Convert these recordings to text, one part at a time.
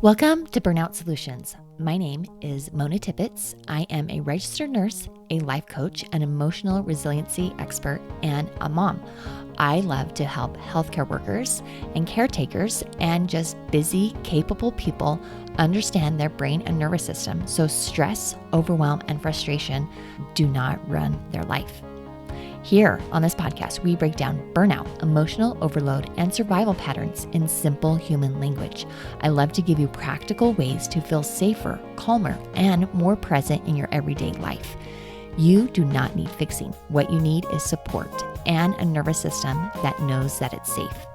Welcome to Burnout Solutions. My name is Mona Tippett. I am a registered nurse, a life coach, an emotional resiliency expert, and a mom. I love to help healthcare workers and caretakers and just busy, capable people understand their brain and nervous system so stress, overwhelm, and frustration do not run their life. Here on this podcast, we break down burnout, emotional overload, and survival patterns in simple human language. I love to give you practical ways to feel safer, calmer, and more present in your everyday life. You do not need fixing. What you need is support and a nervous system that knows that it's safe.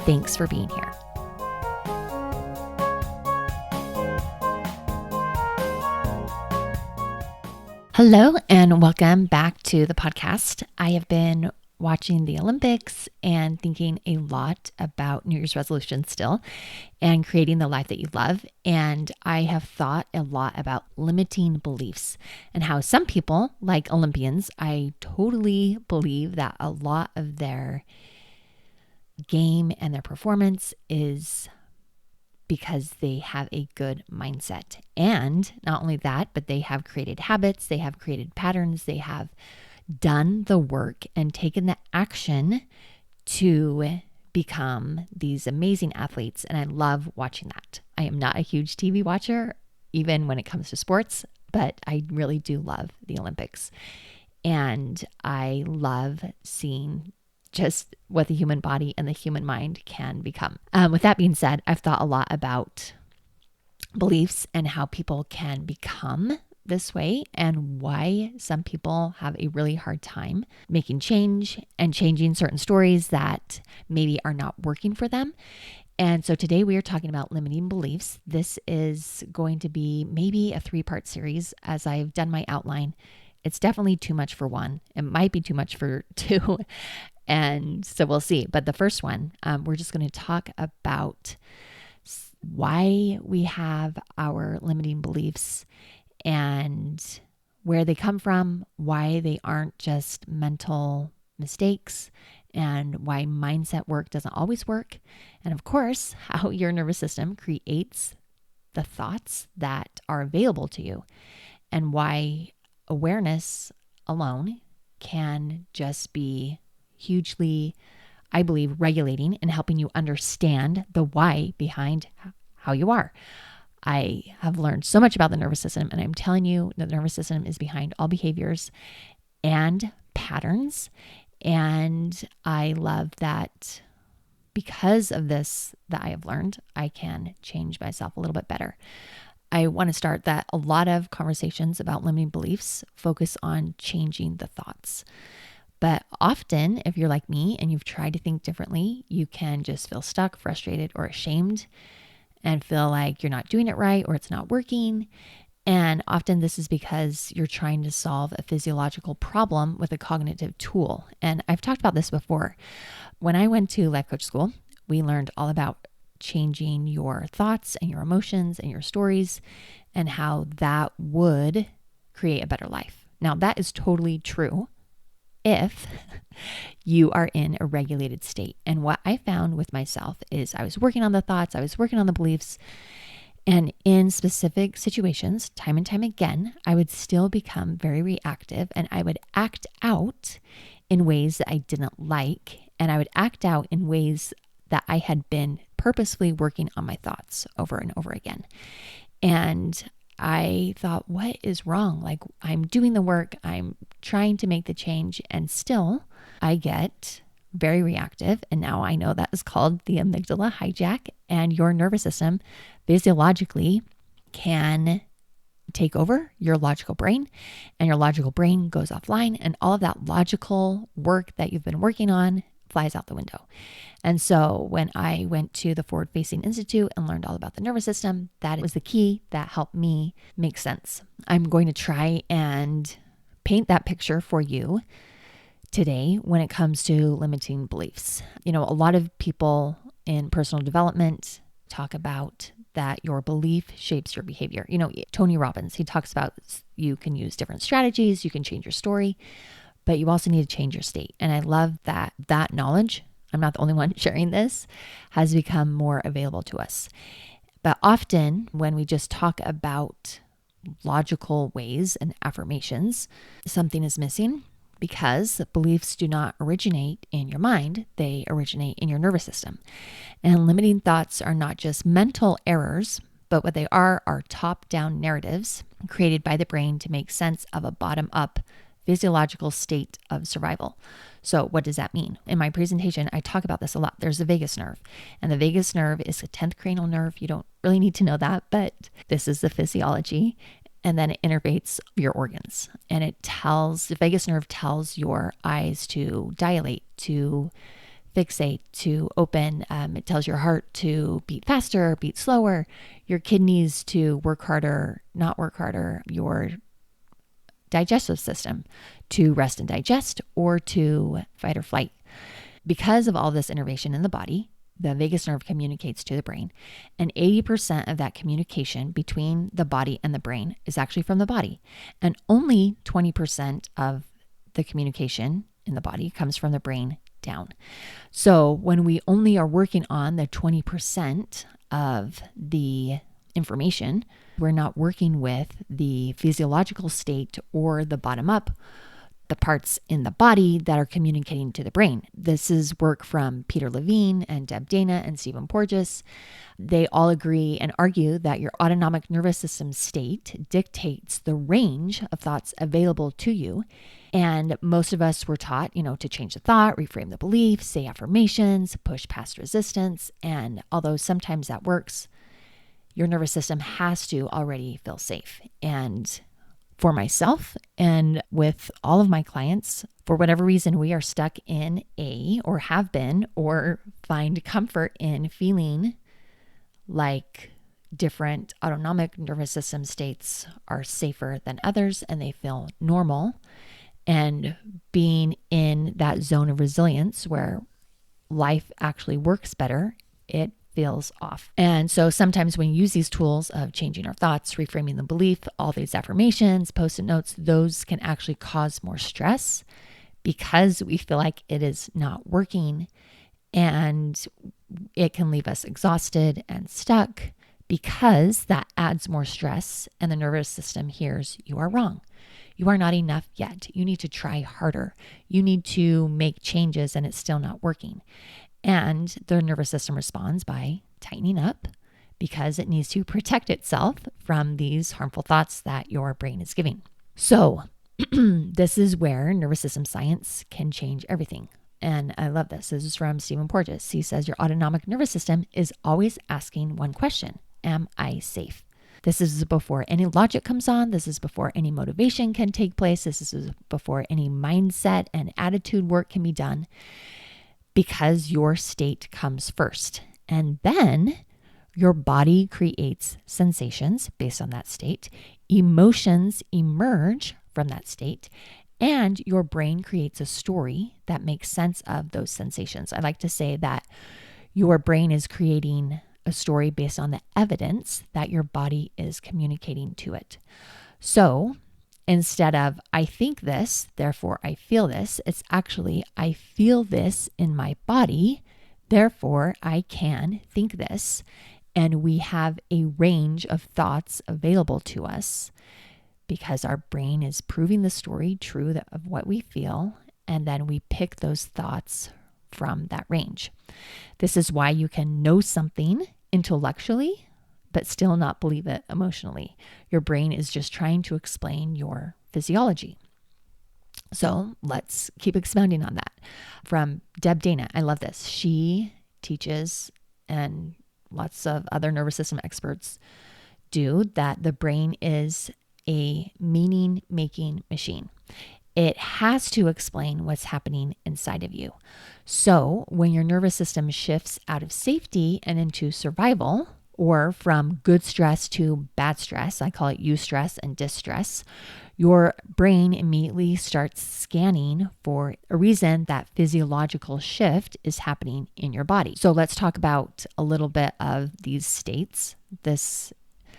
Thanks for being here. Hello and welcome back to the podcast. I have been watching the Olympics and thinking a lot about New Year's resolutions still and creating the life that you love. And I have thought a lot about limiting beliefs and how some people, like Olympians, I totally believe that a lot of their game and their performance is because they have a good mindset. And not only that, but they have created habits, they have created patterns, they have done the work and taken the action to become these amazing athletes. And I love watching that. I am not a huge TV watcher, even when it comes to sports, but I really do love the Olympics. And I love seeing just what the human body and the human mind can become. With that being said, I've thought a lot about beliefs and how people can become this way and why some people have a really hard time making change and changing certain stories that maybe are not working for them. And so today we are talking about limiting beliefs. This is going to be maybe a 3-part series as I've done my outline. It's definitely too much for one. It might be too much for two. And so we'll see. But the first one, we're just going to talk about why we have our limiting beliefs and where they come from, why they aren't just mental mistakes, and why mindset work doesn't always work. And of course, how your nervous system creates the thoughts that are available to you, and why awareness alone can just be hugely, I believe, regulating and helping you understand the why behind how you are. I have learned so much about the nervous system, and I'm telling you that the nervous system is behind all behaviors and patterns. And I love that because of this that I have learned, I can change myself a little bit better. I want to start that a lot of conversations about limiting beliefs focus on changing the thoughts. But often, if you're like me and you've tried to think differently, you can just feel stuck, frustrated, or ashamed and feel like you're not doing it right or it's not working. And often this is because you're trying to solve a physiological problem with a cognitive tool. And I've talked about this before. When I went to life coach school, we learned all about changing your thoughts and your emotions and your stories and how that would create a better life. Now, that is totally true if you are in a regulated state. And what I found with myself is I was working on the thoughts, I was working on the beliefs, and in specific situations, time and time again, I would still become very reactive and I would act out in ways that I didn't like. And I would act out in ways that I had been purposefully working on my thoughts over and over again. And I thought, what is wrong? Like, I'm doing the work, I'm trying to make the change, and still I get very reactive. And now I know that is called the amygdala hijack, and your nervous system physiologically can take over your logical brain, and your logical brain goes offline, and all of that logical work that you've been working on flies out the window. And so when I went to the Forward Facing Institute and learned all about the nervous system, that was the key that helped me make sense. I'm going to try and paint that picture for you today when it comes to limiting beliefs. You know, a lot of people in personal development talk about that your belief shapes your behavior. You know, Tony Robbins, he talks about you can use different strategies, you can change your story, but you also need to change your state. And I love that knowledge, I'm not the only one sharing this, has become more available to us. But often when we just talk about logical ways and affirmations, something is missing because beliefs do not originate in your mind, they originate in your nervous system. And limiting thoughts are not just mental errors, but what they are top-down narratives created by the brain to make sense of a bottom-up physiological state of survival. So what does that mean? In my presentation, I talk about this a lot. There's the vagus nerve, and the vagus nerve is the 10th cranial nerve. You don't really need to know that, but this is the physiology. And then it innervates your organs, and the vagus nerve tells your eyes to dilate, to fixate, to open. It tells your heart to beat faster, beat slower, your kidneys to work harder, not work harder, your digestive system to rest and digest, or to fight or flight. Because of all this innervation in the body, the vagus nerve communicates to the brain, and 80% of that communication between the body and the brain is actually from the body, and only 20% of the communication in the body comes from the brain down. So when we only are working on the 20% of the information, we're not working with the physiological state or the bottom up, the parts in the body that are communicating to the brain. This is work from Peter Levine and Deb Dana and Stephen Porges. They all agree and argue that your autonomic nervous system state dictates the range of thoughts available to you. And most of us were taught, to change the thought, reframe the belief, say affirmations, push past resistance. And although sometimes that works, your nervous system has to already feel safe. And for myself and with all of my clients, for whatever reason, we are stuck in or have been, or find comfort in feeling like different autonomic nervous system states are safer than others and they feel normal. And being in that zone of resilience where life actually works better, it feels off. And so sometimes when you use these tools of changing our thoughts, reframing the belief, all these affirmations, post-it notes, those can actually cause more stress because we feel like it is not working, and it can leave us exhausted and stuck because that adds more stress, and the nervous system hears you are wrong. You are not enough yet. You need to try harder. You need to make changes and it's still not working. And the nervous system responds by tightening up because it needs to protect itself from these harmful thoughts that your brain is giving. So this is where nervous system science can change everything. And I love this. This is from Stephen Porges. He says your autonomic nervous system is always asking one question: am I safe? This is before any logic comes on. This is before any motivation can take place. This is before any mindset and attitude work can be done, because your state comes first. And then your body creates sensations based on that state. Emotions emerge from that state. And your brain creates a story that makes sense of those sensations. I like to say that your brain is creating a story based on the evidence that your body is communicating to it. So instead of I think this, therefore I feel this, it's actually I feel this in my body, therefore I can think this. And we have a range of thoughts available to us because our brain is proving the story true of what we feel, and then we pick those thoughts from that range. This is why you can know something intellectually, but still not believe it emotionally. Your brain is just trying to explain your physiology. So let's keep expounding on that. From Deb Dana, I love this. She teaches, and lots of other nervous system experts do, that the brain is a meaning-making machine. It has to explain what's happening inside of you. So when your nervous system shifts out of safety and into survival, or from good stress to bad stress, I call it eustress and distress, your brain immediately starts scanning for a reason that physiological shift is happening in your body. So let's talk about a little bit of these states. This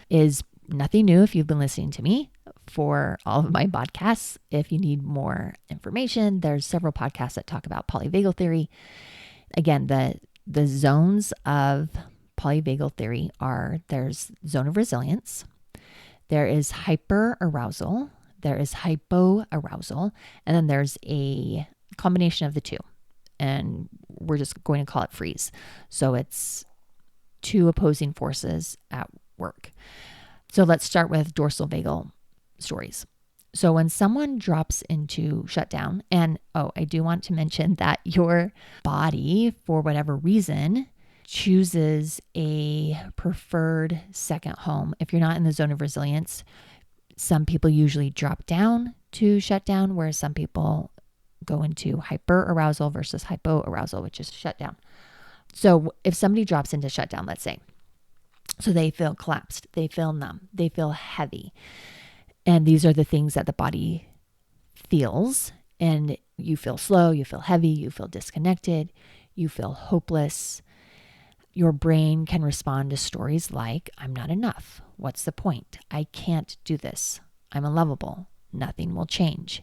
is nothing new if you've been listening to me for all of my podcasts. If you need more information, there's several podcasts that talk about polyvagal theory. Again, the zones of polyvagal theory are there's zone of resilience, there is hyperarousal, there is hypoarousal, and then there's a combination of the two. And we're just going to call it freeze. So it's two opposing forces at work. So let's start with dorsal vagal stories. So when someone drops into shutdown, and I do want to mention that your body, for whatever reason, chooses a preferred second home. If you're not in the zone of resilience, some people usually drop down to shutdown, whereas some people go into hyperarousal versus hypoarousal, which is shutdown. So if somebody drops into shutdown, let's say, so they feel collapsed, they feel numb, they feel heavy. And these are the things that the body feels. And you feel slow, you feel heavy, you feel disconnected, you feel hopeless. Your brain can respond to stories like, I'm not enough. What's the point? I can't do this. I'm unlovable. Nothing will change.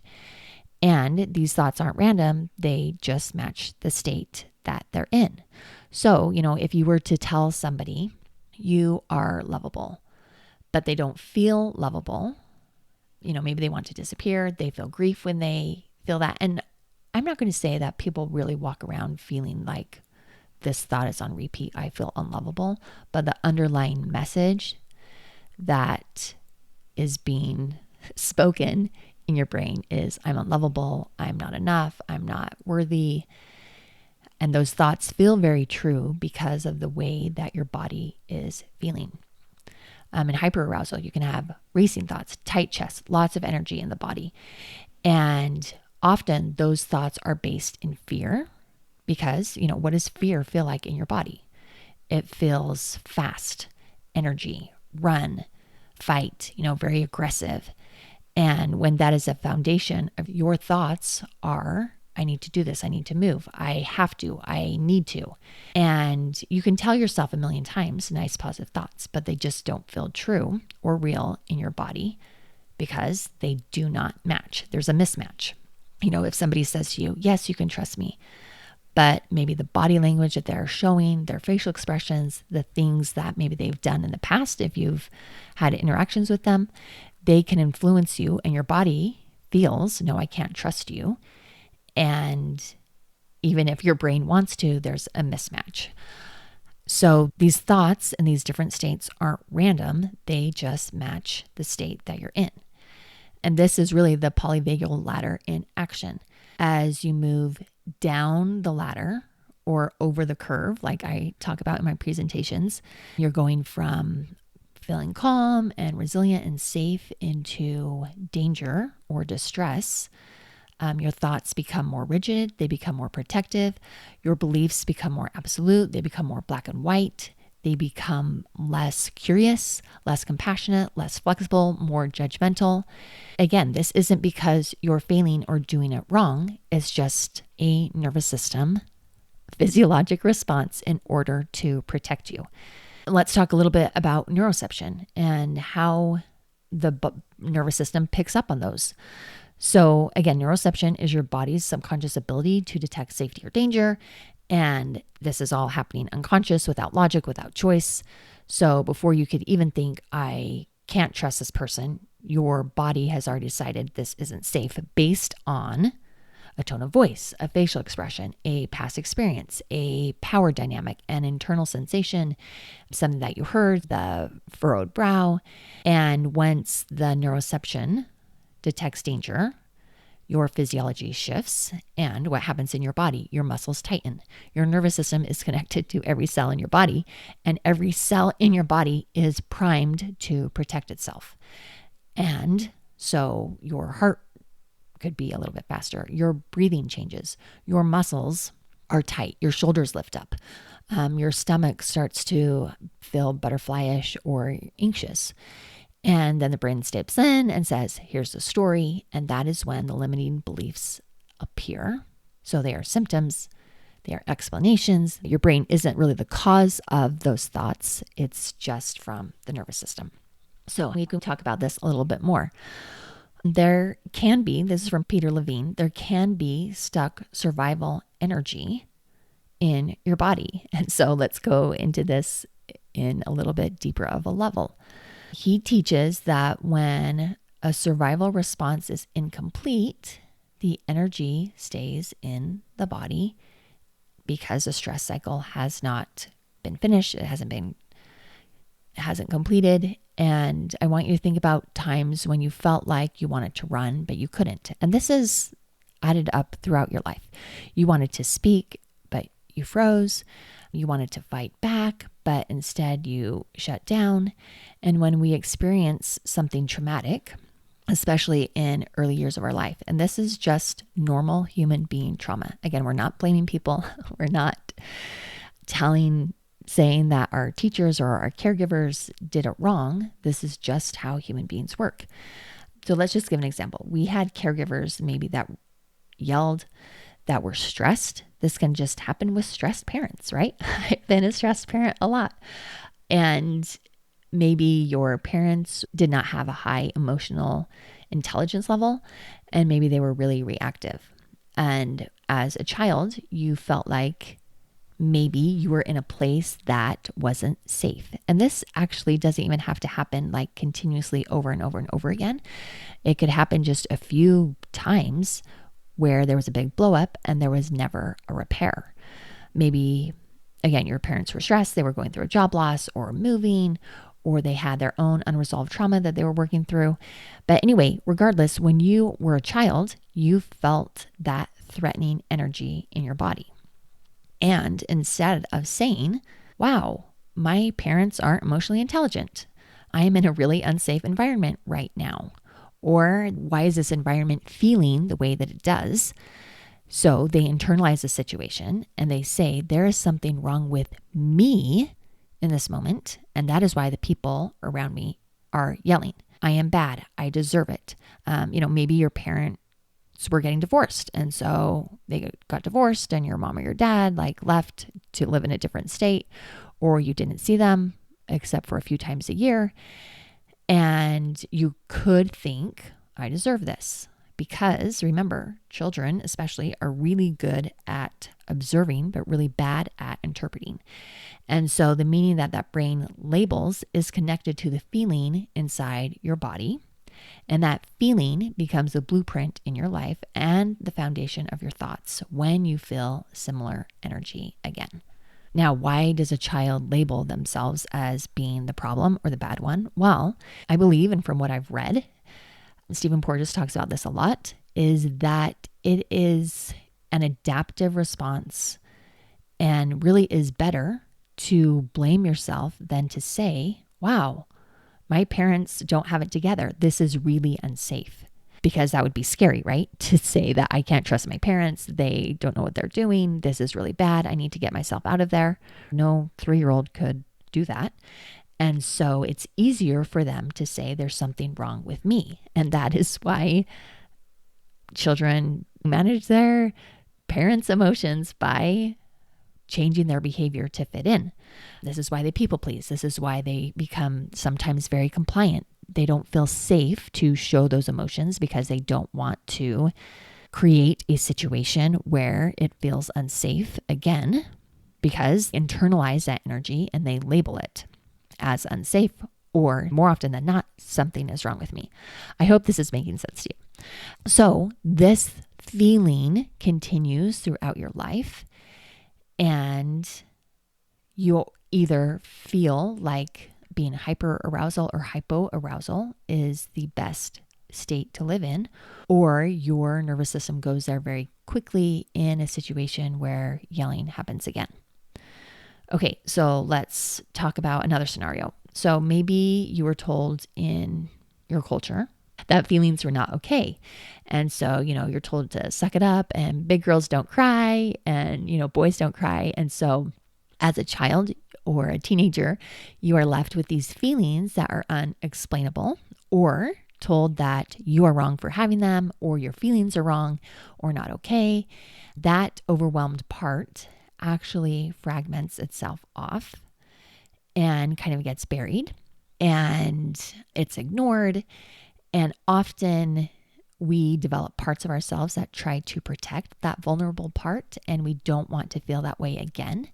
And these thoughts aren't random. They just match the state that they're in. So, if you were to tell somebody you are lovable, but they don't feel lovable, maybe they want to disappear. They feel grief when they feel that. And I'm not going to say that people really walk around feeling like this thought is on repeat. I feel unlovable, but the underlying message that is being spoken in your brain is, I'm unlovable, I'm not enough, I'm not worthy. And those thoughts feel very true because of the way that your body is feeling. In hyperarousal, you can have racing thoughts, tight chest, lots of energy in the body. And often those thoughts are based in fear because, what does fear feel like in your body? It feels fast, energy, run, fight, very aggressive. And when that is a foundation of your thoughts are, I need to do this, I need to move, I have to, I need to. And you can tell yourself a million times nice positive thoughts, but they just don't feel true or real in your body because they do not match. There's a mismatch. If somebody says to you, yes, you can trust me, but maybe the body language that they're showing, their facial expressions, the things that maybe they've done in the past, if you've had interactions with them, they can influence you and your body feels, no, I can't trust you. And even if your brain wants to, there's a mismatch. So these thoughts and these different states aren't random. They just match the state that you're in. And this is really the polyvagal ladder in action. As you move down the ladder or over the curve, like I talk about in my presentations, you're going from feeling calm and resilient and safe into danger or distress. Your thoughts become more rigid. They become more protective. Your beliefs become more absolute. They become more black and white. They become less curious, less compassionate, less flexible, more judgmental. Again, this isn't because you're failing or doing it wrong. It's just a nervous system physiologic response in order to protect you. Let's talk a little bit about neuroception and how the nervous system picks up on those. So again, neuroception is your body's subconscious ability to detect safety or danger. And this is all happening unconscious, without logic, without choice. So before you could even think, I can't trust this person, your body has already decided this isn't safe based on a tone of voice, a facial expression, a past experience, a power dynamic, an internal sensation, something that you heard, the furrowed brow. And once the neuroception detects danger, your physiology shifts, and what happens in your body? Your muscles tighten. Your nervous system is connected to every cell in your body, and every cell in your body is primed to protect itself. And so your heart could be a little bit faster. Your breathing changes. Your muscles are tight. Your shoulders lift up. Your stomach starts to feel butterflyish or anxious. And then the brain steps in and says, here's the story. And that is when the limiting beliefs appear. So they are symptoms, they are explanations. Your brain isn't really the cause of those thoughts. It's just from the nervous system. So we can talk about this a little bit more. There can be, this is from Peter Levine, there can be stuck survival energy in your body. And so let's go into this in a little bit deeper of a level. He teaches that when a survival response is incomplete, the energy stays in the body because the stress cycle has not been finished. It hasn't completed. And I want you to think about times when you felt like you wanted to run, but you couldn't. And this is added up throughout your life. You wanted to speak, but you froze. You wanted to fight back, but instead you shut down. And when we experience something traumatic, especially in early years of our life, and this is just normal human being trauma. Again, we're not blaming people. We're not saying that our teachers or our caregivers did it wrong. This is just how human beings work. So let's just give an example. We had caregivers maybe that yelled, that were stressed. This can just happen with stressed parents, right? I've been a stressed parent a lot. And maybe your parents did not have a high emotional intelligence level, and maybe they were really reactive. And as a child, you felt like maybe you were in a place that wasn't safe. And this actually doesn't even have to happen like continuously over and over and over again. It could happen just a few times where there was a big blow up and there was never a repair. Maybe, again, your parents were stressed, they were going through a job loss or moving, or they had their own unresolved trauma that they were working through. But anyway, regardless, when you were a child, you felt that threatening energy in your body. And instead of saying, wow, my parents aren't emotionally intelligent, I am in a really unsafe environment right now. Or why is this environment feeling the way that it does? So they internalize the situation and they say, there is something wrong with me in this moment. And that is why the people around me are yelling. I am bad. I deserve it. Maybe your parents were getting divorced. And so they got divorced and your mom or your dad left to live in a different state, or you didn't see them except for a few times a year. And you could think, I deserve this. Because remember, children especially are really good at observing, but really bad at interpreting. And so the meaning that brain labels is connected to the feeling inside your body. And that feeling becomes a blueprint in your life and the foundation of your thoughts when you feel similar energy again. Now, why does a child label themselves as being the problem or the bad one? Well, I believe, and from what I've read, Stephen Porges talks about this a lot, is that it is an adaptive response and really is better to blame yourself than to say, wow, my parents don't have it together. This is really unsafe. Because that would be scary, right? To say that I can't trust my parents. They don't know what they're doing. This is really bad. I need to get myself out of there. No 3-year-old could do that. And so it's easier for them to say there's something wrong with me. And that is why children manage their parents' emotions by changing their behavior to fit in. This is why they people please. This is why they become sometimes very compliant. They don't feel safe to show those emotions because they don't want to create a situation where it feels unsafe again, because internalize that energy and they label it as unsafe, or more often than not, something is wrong with me. I hope this is making sense to you. So this feeling continues throughout your life, and you'll either feel like being hyperarousal or hypoarousal is the best state to live in, or your nervous system goes there very quickly in a situation where yelling happens again. Okay, so let's talk about another scenario. So maybe you were told in your culture that feelings were not okay. And so, you're told to suck it up, and big girls don't cry, and, boys don't cry. And so as a child or a teenager, you are left with these feelings that are unexplainable, or told that you are wrong for having them, or your feelings are wrong or not okay. That overwhelmed part actually fragments itself off and kind of gets buried, and it's ignored. And often we develop parts of ourselves that try to protect that vulnerable part, and we don't want to feel that way again.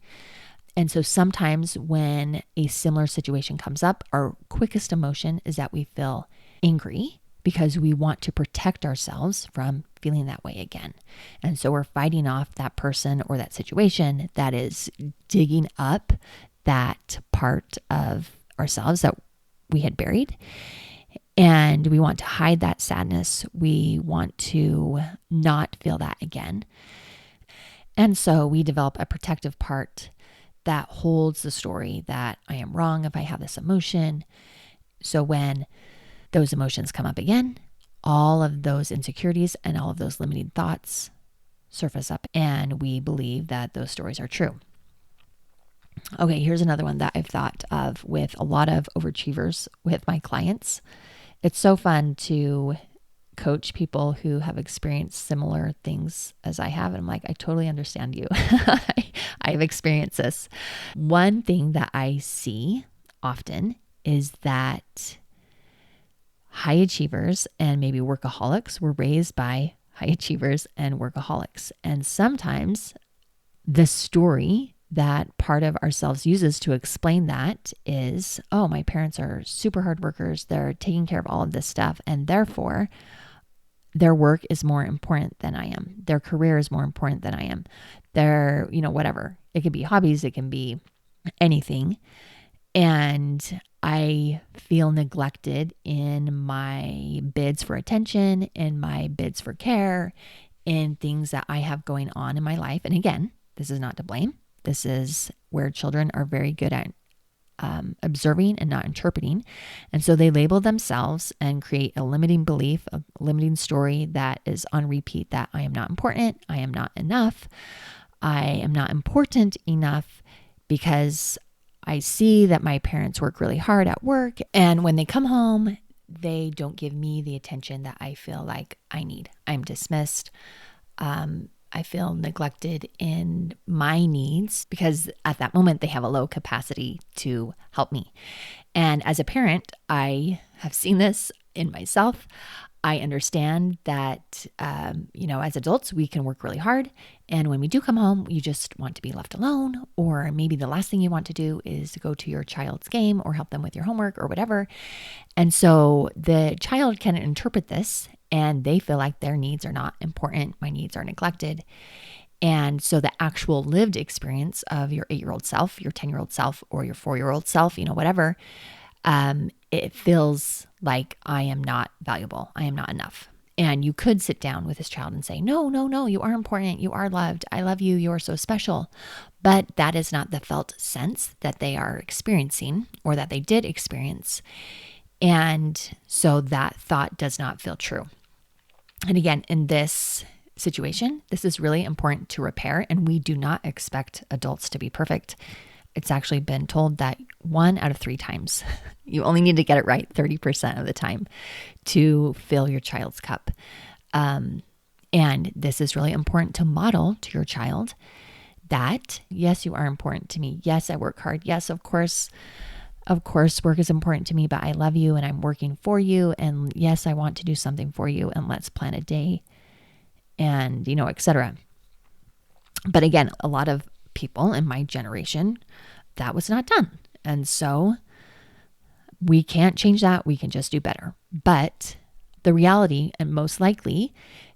And so sometimes when a similar situation comes up, our quickest emotion is that we feel angry because we want to protect ourselves from feeling that way again. And so we're fighting off that person or that situation that is digging up that part of ourselves that we had buried. And we want to hide that sadness. We want to not feel that again. And so we develop a protective part that holds the story that I am wrong if I have this emotion. So when those emotions come up again, all of those insecurities and all of those limiting thoughts surface up, and we believe that those stories are true. Okay, here's another one that I've thought of with a lot of overachievers with my clients. It's so fun to coach people who have experienced similar things as I have. And I'm like, I totally understand you. I've experienced this. One thing that I see often is that high achievers and maybe workaholics were raised by high achievers and workaholics. And sometimes the story that part of ourselves uses to explain that is, oh, my parents are super hard workers. They're taking care of all of this stuff. And therefore, their work is more important than I am. Their career is more important than I am. Their, whatever. It can be hobbies. It can be anything. And I feel neglected in my bids for attention, in my bids for care, in things that I have going on in my life. And again, this is not to blame. This is where children are very good at observing and not interpreting. And so they label themselves and create a limiting belief, a limiting story that is on repeat, that I am not important, I am not enough, I am not important enough because I see that my parents work really hard at work. And when they come home, they don't give me the attention that I feel like I need. I'm dismissed. I feel neglected in my needs because at that moment they have a low capacity to help me. And as a parent, I have seen this in myself. I understand that, as adults, we can work really hard. And when we do come home, you just want to be left alone. Or maybe the last thing you want to do is go to your child's game or help them with your homework or whatever. And so the child can interpret this and they feel like their needs are not important. My needs are neglected. And so the actual lived experience of your 8-year-old self, your 10-year-old self, or your 4-year-old self, whatever, it feels like I am not valuable. I am not enough. And you could sit down with this child and say, no, you are important. You are loved. I love you. You are so special. But that is not the felt sense that they are experiencing or that they did experience. And so that thought does not feel true. And again, in this situation, this is really important to repair. And we do not expect adults to be perfect. It's actually been told that 1 out of 3 times, you only need to get it right 30% of the time to fill your child's cup. And this is really important to model to your child that, yes, you are important to me. Yes, I work hard. Yes, of course, work is important to me, but I love you and I'm working for you. And yes, I want to do something for you and let's plan a day and, etc. But again, a lot of people in my generation, that was not done. And so we can't change that. We can just do better. But the reality, and most likely,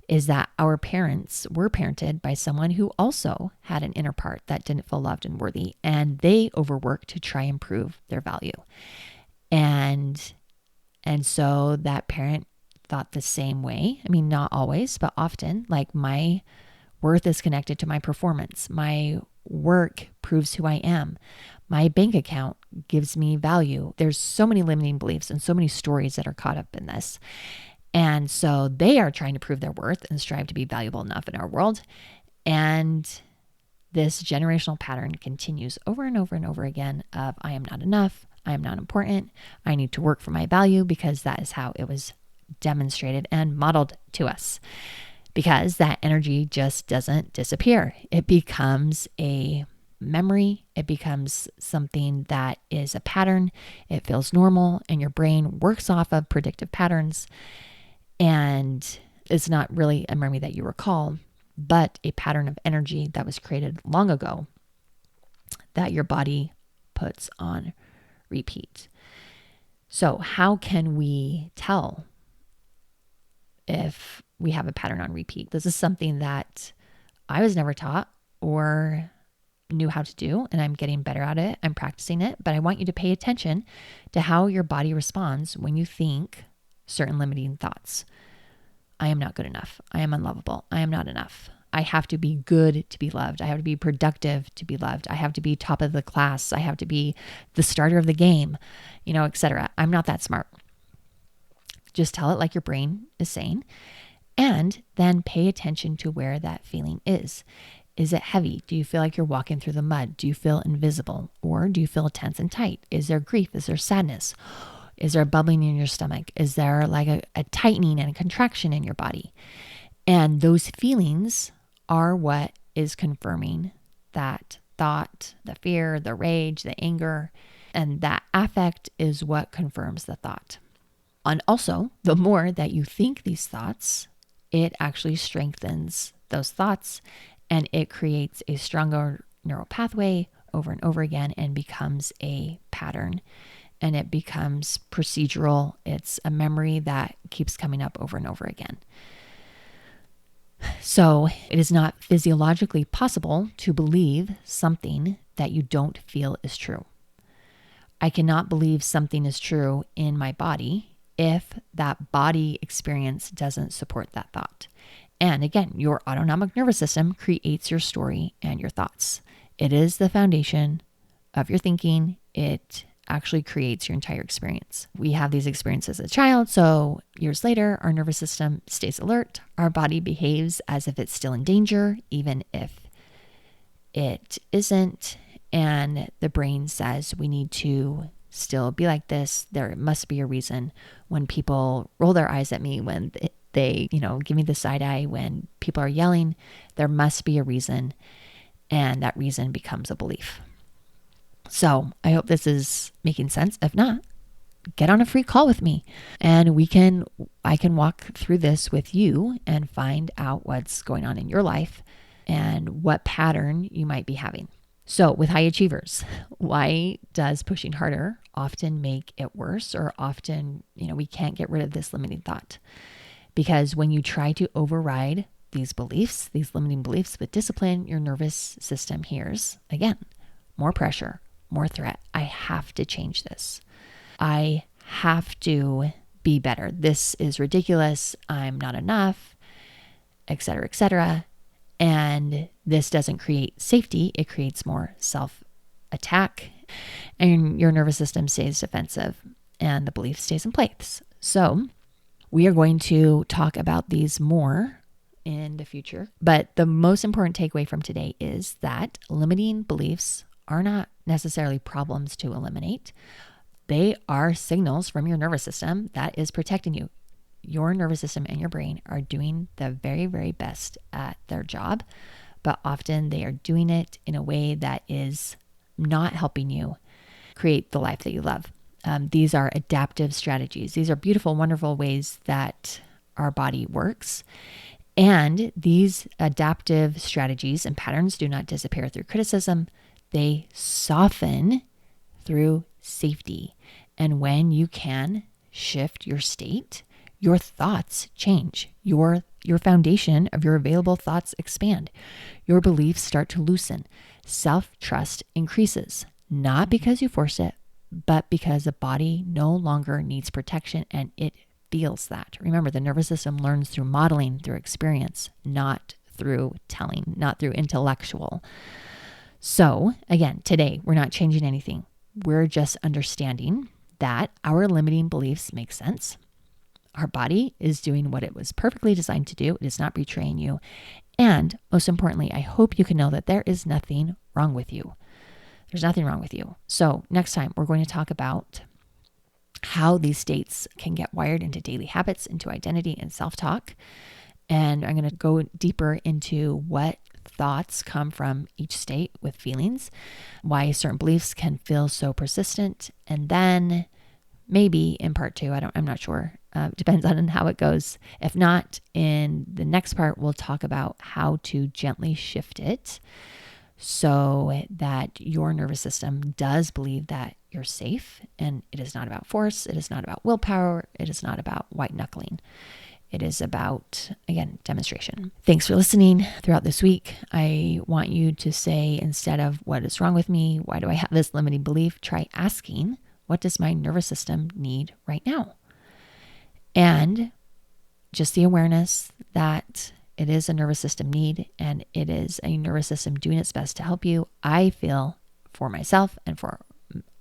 is that our parents were parented by someone who also had an inner part that didn't feel loved and worthy, and they overworked to try and prove their value. And so that parent thought the same way. I mean, not always, but often, like my worth is connected to my performance. My work proves who I am. My bank account gives me value. There's so many limiting beliefs and so many stories that are caught up in this. And so they are trying to prove their worth and strive to be valuable enough in our world. And this generational pattern continues over and over and over again of I am not enough. I am not important. I need to work for my value because that is how it was demonstrated and modeled to us. Because that energy just doesn't disappear. It becomes a memory. It becomes something that is a pattern. It feels normal and your brain works off of predictive patterns. And it's not really a memory that you recall, but a pattern of energy that was created long ago that your body puts on repeat. So how can we tell if we have a pattern on repeat? This is something that I was never taught or knew how to do, and I'm getting better at it. I'm practicing it, but I want you to pay attention to how your body responds when you think certain limiting thoughts. I am not good enough. I am unlovable. I am not enough. I have to be good to be loved. I have to be productive to be loved. I have to be top of the class. I have to be the starter of the game, etc. I'm not that smart. Just tell it like your brain is saying, and then pay attention to where that feeling is. Is it heavy? Do you feel like you're walking through the mud? Do you feel invisible? Or do you feel tense and tight? Is there grief? Is there sadness? Is there a bubbling in your stomach? Is there like a tightening and a contraction in your body? And those feelings are what is confirming that thought, the fear, the rage, the anger, and that affect is what confirms the thought. And also, the more that you think these thoughts, it actually strengthens those thoughts, and it creates a stronger neural pathway over and over again and becomes a pattern, and it becomes procedural. It's a memory that keeps coming up over and over again. So it is not physiologically possible to believe something that you don't feel is true. I cannot believe something is true in my body if that body experience doesn't support that thought. And again, your autonomic nervous system creates your story and your thoughts. It is the foundation of your thinking. It actually creates your entire experience. We have these experiences as a child, so years later, our nervous system stays alert. Our body behaves as if it's still in danger, even if it isn't. And the brain says we need to still be like this. There must be a reason. When people roll their eyes at me, when they, give me the side eye, when people are yelling, there must be a reason. And that reason becomes a belief. So I hope this is making sense. If not, get on a free call with me and I can walk through this with you and find out what's going on in your life and what pattern you might be having. So with high achievers, why does pushing harder often make it worse, or often, we can't get rid of this limiting thought? Because when you try to override these beliefs, these limiting beliefs with discipline, your nervous system hears, again, more pressure, more threat. I have to change this. I have to be better. This is ridiculous. I'm not enough, et cetera, et cetera. And this doesn't create safety. It creates more self-attack, and your nervous system stays defensive and the belief stays in place. So we are going to talk about these more in the future. But the most important takeaway from today is that limiting beliefs are not necessarily problems to eliminate. They are signals from your nervous system that is protecting you. Your nervous system and your brain are doing the very, very best at their job, but often they are doing it in a way that is not helping you create the life that you love. These are adaptive strategies. These are beautiful, wonderful ways that our body works. And these adaptive strategies and patterns do not disappear through criticism. They soften through safety. And when you can shift your state, your thoughts change. Your foundation of your available thoughts expand. Your beliefs start to loosen. Self-trust increases, not because you force it, but because the body no longer needs protection and it feels that. Remember, the nervous system learns through modeling, through experience, not through telling, not through intellectual. So again, today, we're not changing anything. We're just understanding that our limiting beliefs make sense. Our body is doing what it was perfectly designed to do. It is not betraying you. And most importantly, I hope you can know that there is nothing wrong with you. There's nothing wrong with you. So next time, we're going to talk about how these states can get wired into daily habits, into identity and self-talk. And I'm going to go deeper into what thoughts come from each state with feelings, why certain beliefs can feel so persistent. And then maybe in part 2, I'm not sure. Depends on how it goes. If not, in the next part, we'll talk about how to gently shift it so that your nervous system does believe that you're safe. And it is not about force. It is not about willpower. It is not about white knuckling. It is about, again, demonstration. Thanks for listening throughout this week. I want you to say, instead of what is wrong with me? Why do I have this limiting belief? Try asking, what does my nervous system need right now? And just the awareness that it is a nervous system need and it is a nervous system doing its best to help you. I feel for myself and for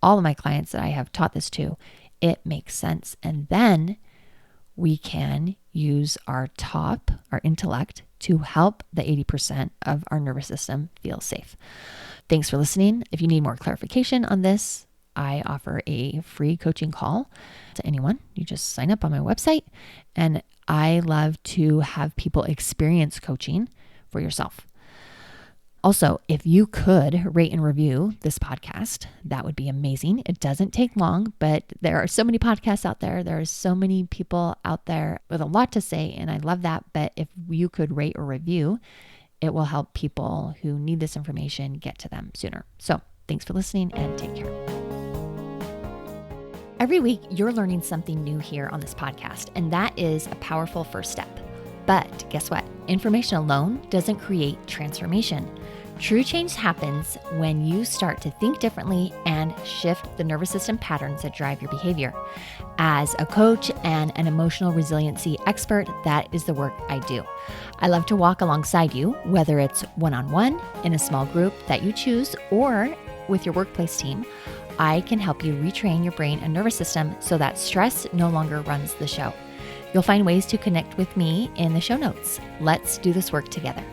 all of my clients that I have taught this to, it makes sense. And then we can use our intellect, to help the 80% of our nervous system feel safe. Thanks for listening. If you need more clarification on this, I offer a free coaching call to anyone. You just sign up on my website, and I love to have people experience coaching for yourself. Also, if you could rate and review this podcast, that would be amazing. It doesn't take long, but there are so many podcasts out there. There are so many people out there with a lot to say, and I love that. But if you could rate or review, it will help people who need this information get to them sooner. So thanks for listening and take care. Every week, you're learning something new here on this podcast, and that is a powerful first step. But guess what? Information alone doesn't create transformation. True change happens when you start to think differently and shift the nervous system patterns that drive your behavior. As a coach and an emotional resiliency expert, that is the work I do. I love to walk alongside you, whether it's one-on-one, in a small group that you choose, or with your workplace team. I can help you retrain your brain and nervous system so that stress no longer runs the show. You'll find ways to connect with me in the show notes. Let's do this work together.